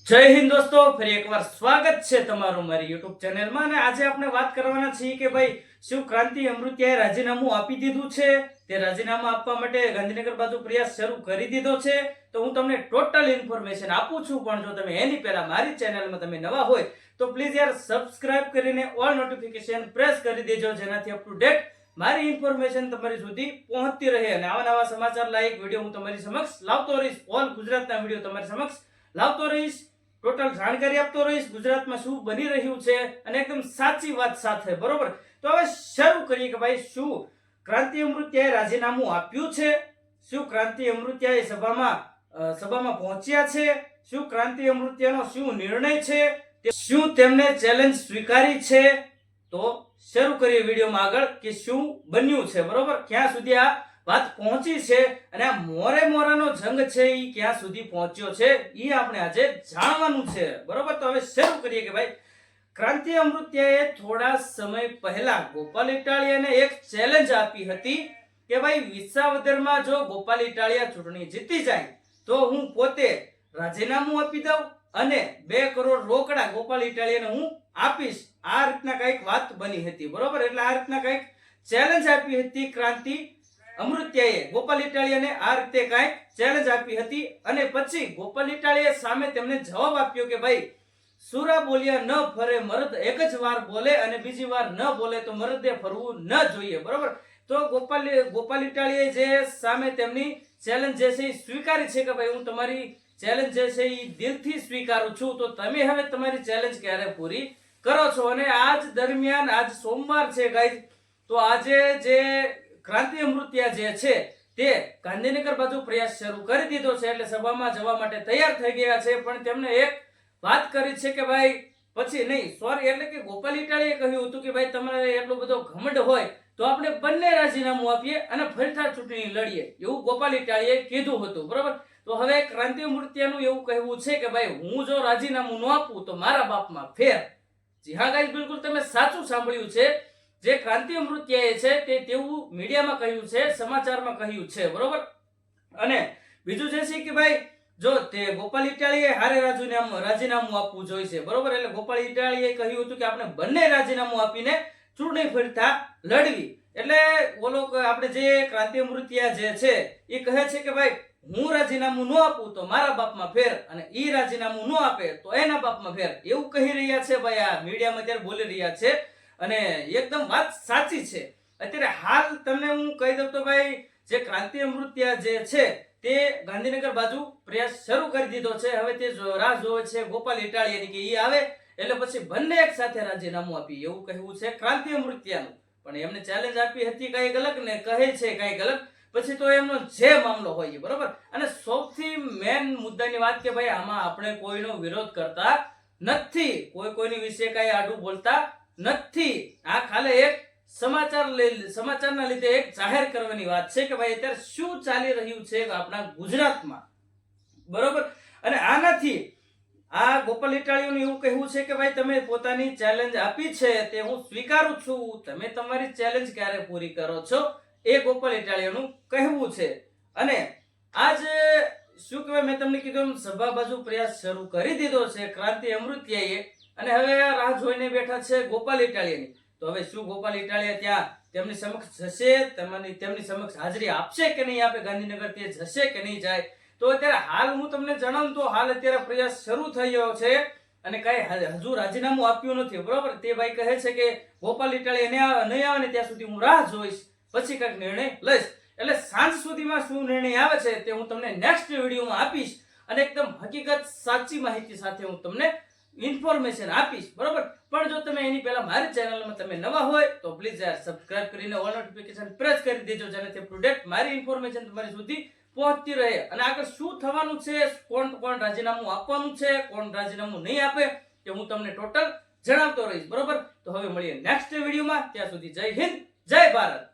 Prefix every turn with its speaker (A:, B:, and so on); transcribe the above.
A: જય હિન્દ દોસ્તો, ફરી એકવાર સ્વાગત છે તમારું મારી YouTube ચેનલમાં. અને આજે આપણે વાત કરવાના છીએ કે ભાઈ શિવ ક્રાંતિ અમૃતિયાએ રાજીનામું આપી દીધું છે. તે રાજીનામું આપવા માટે ગાંધીનગર બાજુ પ્રયાસ શરૂ કરી દીધો છે. તો હું તમને ટોટલ ઇન્ફોર્મેશન આપું છું, પણ જો તમે એની પહેલા મારી ચેનલમાં તમે નવા હોય તો પ્લીઝ યાર સબસ્ક્રાઇબ કરીને ઓલ નોટિફિકેશન પ્રેસ કરી દેજો, જેનાથી અપ ટુ ડેટ મારી ઇન્ફોર્મેશન તમારી સુધી પહોંચતી રહે અને આવા નવા સમાચાર લાયક વિડીયો હું તમારી સમક્ષ લાવતો રહીશ. ઓલ ગુજરાતના વિડીયો તમારી સમક્ષ લાવતો રહીશ, ટોટલ જાણકારી આપતો રહીશ ગુજરાતમાં શું બની રહ્યું છે અને એકદમ સાચી વાત સાથે, બરોબર? તો હવે શરૂ કરીએ કે ભાઈ શું ક્રાંતિ અમૃતિયાએ રાજીનામું આપ્યું છે, શું ક્રાંતિ અમૃતિયાએ સભામાં પહોંચ્યા છે, શું ક્રાંતિ અમૃતિયાનો શું નિર્ણય છે, શું તેમને ચેલેન્જ સ્વીકારી છે. તો શરૂ કરીએ વિડીયોમાં આગળ કે શું બન્યું છે, બરોબર? ક્યાં સુધી આ વાત પહોંચી છે અને આ મોરાનો જંગ છે એ ક્યાં સુધી પહોંચ્યો છે એ આપણે આજે જાણવાનું છે, બરોબર? તો હવે શરૂ કરીએ કે ભાઈ ક્રાંતિ અમૃતિયાએ થોડા સમય પહેલા ગોપાલ ઇટાલિયાને એક ચેલેન્જ આપી હતી કે ભાઈ વિસાવદરમાં જો ગોપાલ ઇટાલિયા ચૂંટણી જીતી જાય તો હું પોતે રાજીનામું આપી દઉં અને 2 કરોડ રોકડા ગોપાલ ઇટાલિયાને હું આપીશ. આ રીતના કઈક વાત બની હતી, બરોબર? એટલે આ રીતના કઈક ચેલેન્જ આપી હતી ક્રાંતિ અમૃતિયાએ ગોપાલ ઇટાલિયાને, આ રીતે કઈક ચેલેન્જ આપી હતી. અને પછી ગોપાલ ઇટાલિયાએ સામે તેમને જવાબ આપ્યો કે ભાઈ સુરા બોલ્યા ન ફરે મરદ, એક જ વાર બોલે અને બીજી વાર ન બોલે તો મરદે ફરવું ન જોઈએ, બરોબર? તો ગોપાલ ઇટાલિયાએ જે સામે તેમની ચેલેન્જ જે છે એ સ્વીકારી છે કે ભાઈ હું તમારી ચેલેન્જ જે છે એ દિલથી સ્વીકારું છું, તો તમે હવે તમારી ચેલેન્જ ક્યારે પૂરી કરો છો. અને આજ દરમિયાન આજ સોમવાર છે ગાઈઝ, તો આજે જે ક્રાંતિ અમૃતિયા જે છે તે ગાંધીનગર બાજુ પ્રયાસ શરૂ કરી દીધો છે, એટલે સભામાં જવા માટે તૈયાર થઈ ગયા છે. પણ તેમને એક વાત કરી છે કે ભાઈ પછી નહીં, સોરી, એટલે કે ગોપાલ ઇટાલિયાએ કહ્યું હતું કે ભાઈ તમારે એટલો બધો ઘમંડ હોય તો આપણે બંને રાજીનામું આપીએ અને ફરીથી ચૂંટણી લડીએ, એવું ગોપાલ ઇટાલિયાએ કીધું હતું, બરોબર? તો હવે ક્રાંતિ અમૃતિયાનું એવું કહેવું છે કે ભાઈ હું જો રાજીનામું ન આપું તો મારા બાપમાં ફેર. જી હા ગાઈસ, બિલકુલ તમે સાચું સાંભળ્યું છે. જે ક્રાંતિ અમૃતિયાએ છે તે તેવું મીડિયામાં કહ્યું છે, સમાચારમાં કહ્યું છે, બરોબર? અને બીજું જે છે કે ભાઈ જો તે ગોપાલ ઇટાલિયાએ હારે રાજીનામું આપવું જોઈશે, બરોબર? એટલે ગોપાલ ઇટાલિયાએ કહ્યું હતું કે આપણે બંને રાજીનામું આપીને ચૂંટણી ફરીથી લડવી. એટલે બોલો આપણે જે ક્રાંતિ અમૃતિયા જે છે એ કહે છે કે ભાઈ હું રાજીનામું ન આપું તો મારા બાપમાં ફેર અને ઈ રાજીનામું ન આપે તો એના બાપમાં ફેર, એવું કહી રહ્યા છે ભાઈ. આ મીડિયામાં અત્યારે બોલી રહ્યા છે અને એકદમ વાત સાચી છે. અત્યારે હાલ તમને હું કહી દઉં તો ભાઈ જે ક્રાંતિ અમૃતિયા જે છે તે ગાંધીનગર બાજુ પ્રયાસ શરૂ કરી દીધો છે. હવે તે રાહ જોવે છે ગોપાલ ઇટાલિયાની કે ઈ આવે એટલે પછી બંને એક સાથે રાજીનામું આપી, એવું કહેવું છે ક્રાંતિ અમૃતિયાનું. પણ એમને ચેલેન્જ આપી હતી કઈક અલગ ને કહે છે કઈક અલગ, પછી તો એમનો જે મામલો હોય, બરોબર? અને સૌથી મેન મુદ્દાની વાત કે ભાઈ આમાં આપણે કોઈનો વિરોધ કરતા નથી, કોઈની વિશે કઈ આડું બોલતા નથી. આ ખાલી એક સમાચારના લીધે એક જાહેર કરવાની વાત છે કે ભાઈ અત્યારે શું ચાલી રહ્યું છે આપણા ગુજરાતમાં, બરોબર? અને આનાથી આ ગોપાલ ઇટાલિયાનું એવું કહેવું છે કે ભાઈ તમે પોતાની ચેલેન્જ આપી છે તે હું સ્વીકારું છું, તમે તમારી ચેલેન્જ ક્યારે પૂરી કરો છો, એ ગોપાલ ઇટાલિયાનું કહેવું છે. અને આજ શું કહેવાય, મેં તમને કીધું સભા બાજુ પ્રયાસ શરૂ કરી દીધો છે ક્રાંતિ અમૃતિયાએ અને હવે રાહ જોઈને બેઠા છે ગોપાલ ઇટાલિયાની. તો હવે શું ગોપાલ ઇટાલિયા ત્યાં તેમની સમક્ષ જશે, તેમની સમક્ષ હાજરી આપશે કે નહીં આપે, ગાંધીનગર તે જશે કે નહીં જાય? તો અત્યારે હાલ હું તમને જણાવું તો હાલ અત્યારે પ્રયાસ શરૂ થયો છે અને કઈ હજુ રાજીનામું આપ્યું નથી, બરોબર? તે ભાઈ કહે છે કે ગોપાલ ઇટાલિયા નહીં આવે ને ત્યાં સુધી હું રાહ જોઈશ, પછી કઈક નિર્ણય લઈશ. એટલે સાંજ સુધીમાં શું નિર્ણય આવે છે તે હું તમને નેક્સ્ટ વિડીયોમાં આપીશ અને એકદમ હકીકત સાચી માહિતી સાથે હું તમને ઇન્ફોર્મેશન આપીશ, બરોબર? પણ જો તમે એની પહેલા મારી ચેનલમાં તમે નવા હોય તો પ્લીઝ યાર સબસ્ક્રાઇબ કરીને ઓલ નોટિફિકેશન પ્રેસ કરી દેજો, જેનાથી અપ ટુ ડેટ મારી ઇન્ફોર્મેશન તમારી સુધી પહોંચતી રહે. અને આગળ શું થવાનું છે, કોણ રાજીનામું આપવાનું છે, કોણ રાજીનામું નહીં આપે તે હું તમને ટોટલ જણાવતો રહીશ, બરોબર? તો હવે મળીએ નેક્સ્ટ વિડીયોમાં, ત્યાં સુધી જય હિન્દ, જય ભારત.